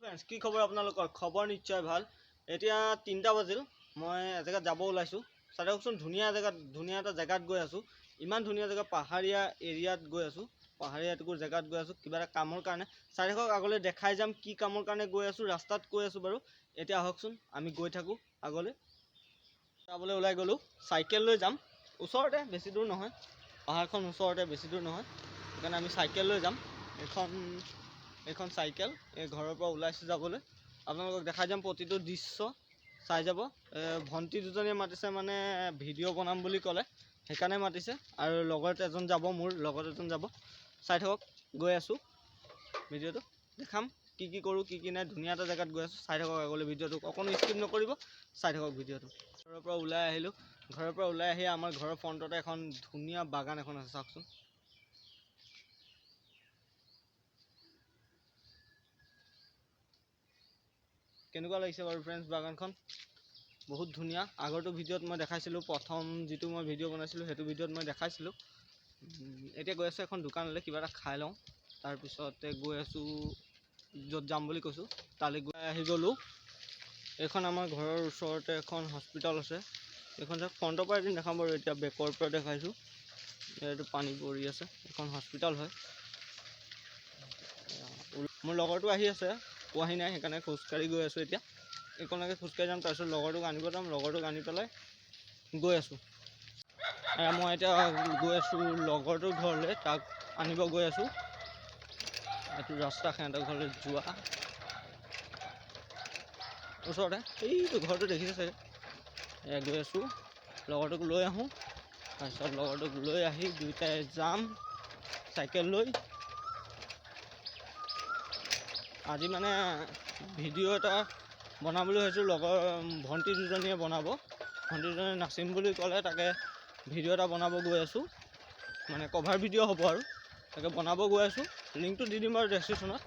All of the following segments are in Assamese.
ফ্ৰেণ্ডছ, কি খবৰ আপোনালোকৰ? খবৰ নিশ্চয় ভাল। এতিয়া 3টা বাজিল, মই এজেগাত যাব ওলাইছোঁ। চাই থাককচোন, ধুনীয়া এটা জেগাত গৈ আছোঁ। ইমান ধুনীয়া জেগা, পাহাৰীয়া এৰিয়াত গৈ আছোঁ। পাহাৰীয়া এটুকুৰ জেগাত গৈ আছোঁ কিবা এটা কামৰ কাৰণে। চাই থাকক, আগলৈ দেখাই যাম কি কামৰ কাৰণে গৈ আছোঁ। ৰাস্তাত গৈ আছোঁ বাৰু। এতিয়া আহকচোন, আমি গৈ থাকোঁ আগলৈ। যাবলৈ ওলাই গ'লোঁ, চাইকেল লৈ যাম। ওচৰতে, বেছি দূৰ নহয়। পাহাৰখন ওচৰতে, বেছি দূৰ নহয়। সেইকাৰণে আমি চাইকেল লৈ যাম। এইখন চাইকেল এই ঘৰৰ পৰা ওলাইছোঁ যাবলৈ। আপোনালোকক দেখাই যাম প্ৰতিটো দৃশ্য, চাই যাব। ভণ্টি দুজনীয়ে মাতিছে, মানে ভিডিঅ' বনাম বুলি ক'লে, সেইকাৰণে মাতিছে। আৰু লগত এজন যাব, মোৰ লগত এজন যাব। চাই থাকক, গৈ আছোঁ। ভিডিঅ'টো দেখাম কি কৰোঁ, কি নাই। ধুনীয়া এটা জেগাত গৈ আছোঁ। চাই থাকক আগলৈ ভিডিঅ'টো, অকণো স্কিপ নকৰিব। চাই থাকক ভিডিঅ'টো। ঘৰৰ পৰা ওলাই আহিলোঁ। ঘৰৰ পৰা ওলাই আহি আমাৰ ঘৰৰ ফ্ৰণ্টতে এখন ধুনীয়া বাগান এখন আছে, চাওকচোন। কেনেকুৱা লাগিছে বাৰু ফ্ৰেণ্ডছ বাগানখন? বহুত ধুনীয়া। আগৰটো ভিডিঅ'ত মই দেখাইছিলোঁ, প্ৰথম যিটো মই ভিডিঅ' বনাইছিলোঁ সেইটো ভিডিঅ'ত মই দেখাইছিলোঁ। এতিয়া গৈ আছোঁ এখন দোকানলৈ, কিবা এটা খাই লওঁ। তাৰপিছতে গৈ আছোঁ য'ত যাম বুলি কৈছোঁ, তালৈ গৈ আহি গ'লোঁ। এইখন আমাৰ ঘৰৰ ওচৰতে এখন হস্পিটেল আছে। এইখন যে ফ্ৰণ্টৰ পৰা এদিন দেখাম বাৰু, এতিয়া বেকৰ পৰা দেখাইছোঁ। এইটো পানী পৰি আছে, এখন হস্পিটেল হয়। মোৰ লগৰটো আহি আছে, পোৱাহি নাই, সেইকাৰণে খোজকাঢ়ি গৈ আছোঁ। এতিয়া এইকণলৈকে খোজকাঢ়ি যাম, তাৰপিছত লগৰটোক আনিব যাম। লগৰটোক আনি পেলাই গৈ আছোঁ। মই এতিয়া গৈ আছোঁ লগৰটোৰ ঘৰলৈ, তাক আনিব গৈ আছোঁ। এইটো ৰাস্তা সিহঁতৰ ঘৰলৈ যোৱা, ওচৰতে এইটো ঘৰটো দেখিছে চাগে। গৈ আছোঁ, লগৰটোক লৈ আহোঁ। তাৰপিছত লগৰটোক লৈ আহি দুয়োটাই যাম চাইকেল লৈ। আজি মানে ভিডিঅ' এটা বনাবলৈ ভাবিছোঁ। লগৰ ভণ্টি দুজনীয়ে বনাব। ভণ্টি দুজনীয়ে নাচিম বুলি ক'লে, তাকে ভিডিঅ' এটা বনাব গৈ আছোঁ। মানে কভাৰ ভিডিঅ' হ'ব আৰু, তাকে বনাব গৈ আছোঁ। লিংকটো দি দিম বাৰু ডেছক্ৰিপশ্যনত,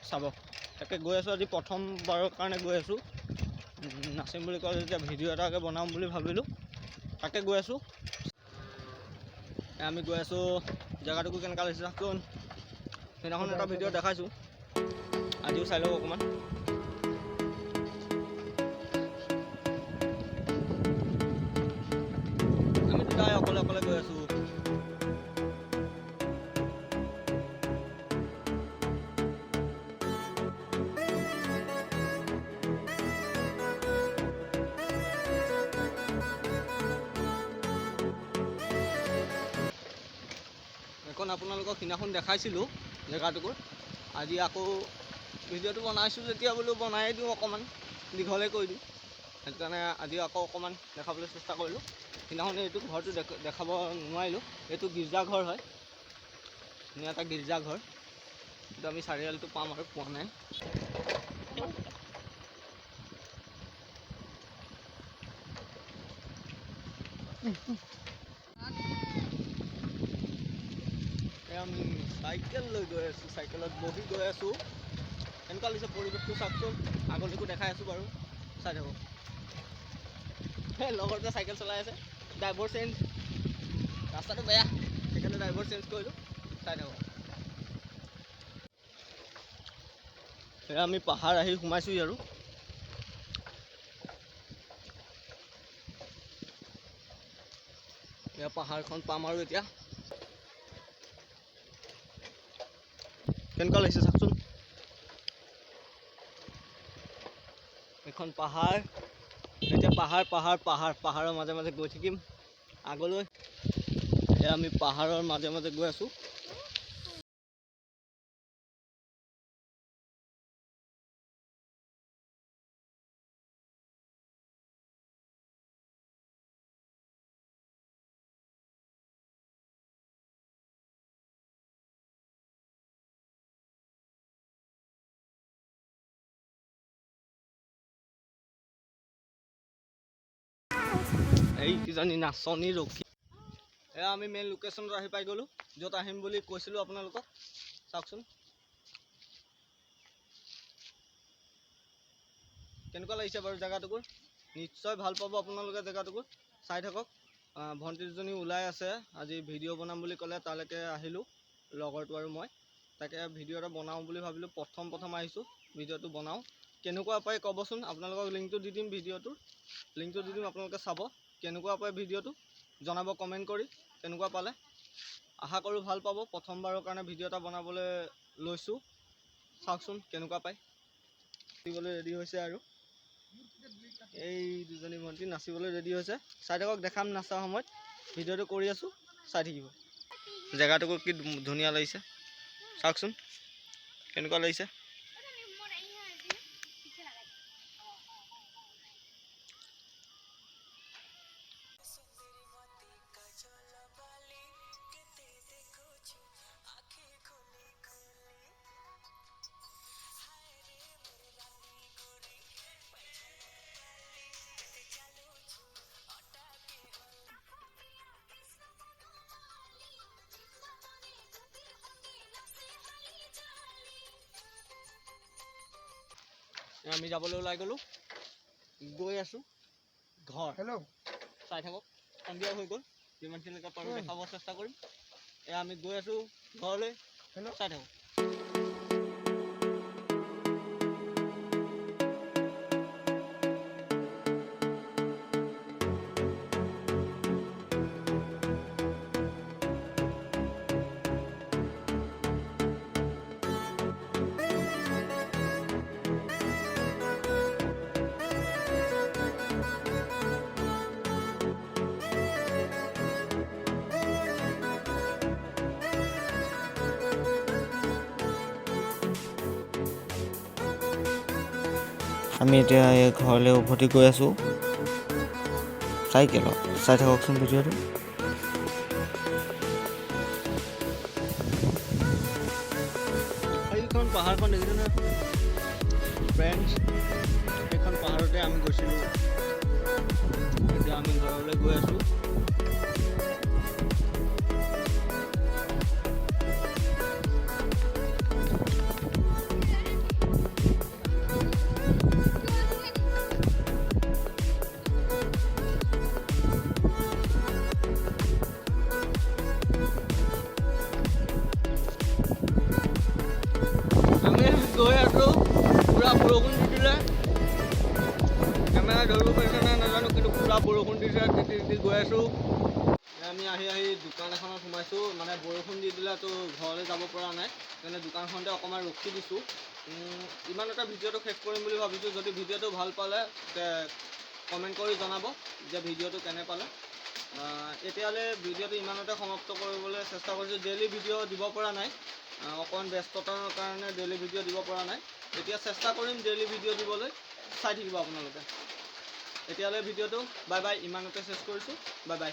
চাব। তাকে গৈ আছোঁ, আজি প্ৰথমবাৰৰ কাৰণে গৈ আছোঁ। নাচিম বুলি ক'লে যেতিয়া ভিডিঅ' এটাকে বনাম বুলি ভাবিলোঁ, তাকে গৈ আছোঁ। আমি গৈ আছোঁ, জেগাটুকু কেনেকুৱা লাগিছে চাওকচোন। সেইদিনাখন এটা ভিডিঅ' দেখাইছোঁ, আজিও চাই লওক অকণমান। আমি দুটাই অকলে গৈ আছোঁ। এখন আপোনালোকক সিদিনাখন দেখাইছিলোঁ জেগাটুকুৰ। আজি আকৌ ভিডিঅ'টো বনাইছোঁ যেতিয়া বোলো বনাই দিওঁ, অকণমান দীঘলে কৰি দিওঁ। সেইটো কাৰণে আজি আকৌ অকণমান দেখাবলৈ চেষ্টা কৰিলোঁ। সিদিনাখন এইটো ঘৰটো দেখাব নোৱাৰিলোঁ। এইটো গীৰ্জাঘৰ হয়, ধুনীয়া এটা গীৰ্জাঘৰ। কিন্তু আমি চাৰিআলিটো পাম আৰু পোৱা নাই। আমি চাইকেল লৈ গৈ আছোঁ, চাইকেলত বহি গৈ আছোঁ। এনেকুৱা লাগিছে পৰিৱেশটো চাওকচোন। আগলৈকো দেখাই আছোঁ বাৰু, চাই থাকক। লগৰটোৱে চাইকেল চলাই আছে, ড্ৰাইভৰ চেঞ্জ। ৰাস্তাটো বেয়া, সেইকাৰণে ড্ৰাইভৰ চেঞ্জ কৰিলোঁ। চাই থাকক। আমি পাহাৰ আহি সোমাইছোঁহি আৰু। এয়া পাহাৰখন পাম আৰু এতিয়া। কেনেকুৱা লাগিছে চাওকচোন। এখন পাহাৰ, এতিয়া পাহাৰৰ মাজে মাজে গৈ থাকিম আগলৈ। এয়া আমি পাহাৰৰ মাজে মাজে গৈ আছোঁ। এই কিজনী নাচনী ৰখি, এয়া আমি মেইন লোকেশ্যনত আহি পাই গ'লোঁ, য'ত আহিম বুলি কৈছিলোঁ আপোনালোকক। চাওকচোন কেনেকুৱা লাগিছে বাৰু জেগাটুকুৰ। নিশ্চয় ভাল পাব আপোনালোকে জেগাটুকুৰ, চাই থাকক। ভণ্টি দুজনী ওলাই আছে, আজি ভিডিঅ' বনাম বুলি ক'লে, তালৈকে আহিলোঁ লগৰটো আৰু মই। তাকে ভিডিঅ' এটা বনাওঁ বুলি ভাবিলোঁ, প্ৰথম আহিছোঁ। ভিডিঅ'টো বনাওঁ। কেনেকুৱা পাই ক'বচোন, আপোনালোকক লিংকটো দি দিম, ভিডিঅ'টোৰ লিংকটো দি দিম, আপোনালোকে চাব কেনেকুৱা পাই ভিডিঅ'টো, জনাব কমেণ্ট কৰি কেনেকুৱা পালে। আশা কৰোঁ ভাল পাব। প্ৰথমবাৰৰ কাৰণে ভিডিঅ' এটা বনাবলৈ লৈছোঁ, চাওকচোন কেনেকুৱা পায়। নাচিবলৈ ৰেডি হৈছে আৰু এই দুজনী ভণ্টি নাচিবলৈ ৰেডি হৈছে। চাই থাকক, দেখাম নাচাৰ সময়ত। ভিডিঅ'টো কৰি আছোঁ, চাই থাকিব। জেগাটোকো কি ধুনীয়া লাগিছে, চাওকচোন কেনেকুৱা লাগিছে। আমি যাবলৈ ওলাই গ'লোঁ, গৈ আছোঁ ঘৰ। হেল্ল', চাই থাকক, সন্ধিয়া হৈ গ'ল। যিমানখিনিলৈকে পাৰোঁ দেখাব চেষ্টা কৰিম। এয়া আমি গৈ আছোঁ ঘৰলৈ। হেল্ল', চাই থাকক। আমি এতিয়া এই ঘৰলৈ উভতি গৈ আছোঁ চাইকেলত। চাই থাককচোন ভিডিঅ'টো। এইখন পাহাৰখন দেখিছেনে ফ্ৰেণ্ডছ? এইখন পাহাৰতে আমি গৈছিলোঁ। এতিয়া আমি ঘৰলৈ গৈ আছোঁ। গৈ আছোঁ, পূৰা বৰষুণ দি দিলে। কেমেৰা ধৰিব পাৰিছে নে নাজানো, কিন্তু পূৰা বৰষুণ দিছে। তিতি গৈ আছোঁ। আমি আহি দোকান এখনত সোমাইছোঁ। মানে বৰষুণ দি দিলেতো ঘৰলৈ যাব পৰা নাই, সেইকাৰণে দোকানখনতে অকণমান ৰখি দিছোঁ। ইমানতে ভিডিঅ'টো শেষ কৰিম বুলি ভাবিছোঁ। যদি ভিডিঅ'টো ভাল পালে কমেণ্ট কৰি জনাব যে ভিডিঅ'টো কেনে পালে। এতিয়ালৈ ভিডিঅ'টো ইমানতে সমাপ্ত কৰিবলৈ চেষ্টা কৰিছোঁ। ডেইলি ভিডিঅ' দিব পৰা নাই, অকণমান ব্যস্ততাৰ কাৰণে ডেইলি ভিডিঅ' দিব পৰা নাই। এতিয়া চেষ্টা কৰিম ডেইলি ভিডিঅ' দিবলৈ। চাই থাকিব আপোনালোকে। এতিয়ালৈ ভিডিঅ'টো বাই বাই, ইমানতে শেষ কৰিছোঁ। Bye bye.